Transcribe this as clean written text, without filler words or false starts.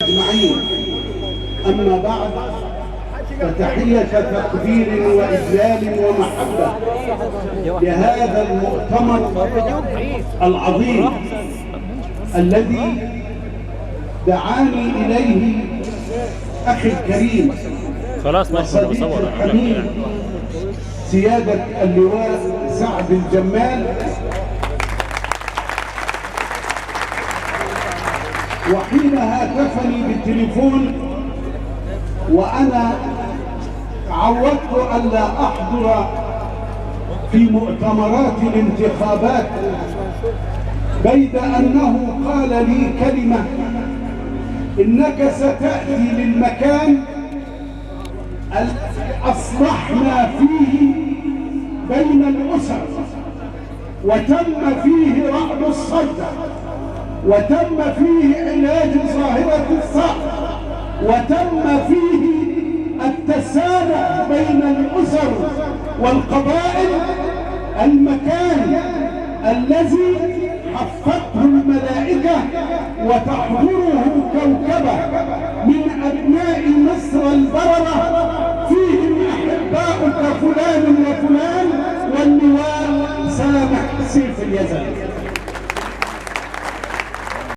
أجمعين. أما بعد، فتحية تقدير وإجلال ومحبة لهذا المؤتمر العظيم الذي دعاني إليه أخي الكريم وصديقي الحميد سيادة اللواء سعد الجمال، وحين هاتفني بالتليفون وأنا تعودت ألا أحضر في مؤتمرات الانتخابات، بيد أنه قال لي كلمة: إنك ستأتي للمكان الذي أصلحنا فيه بين الأسر، وتم فيه رعب الصدع، وتم فيه علاج ظاهرة الصقر، وتم فيه التسامح بين الأسر والقبائل، المكان الذي حفظته الملائكة وتحضره كوكبة من أبناء مصر البررة، فيهم أحباؤك فلان وفلان واللواء سامح سيف اليزن.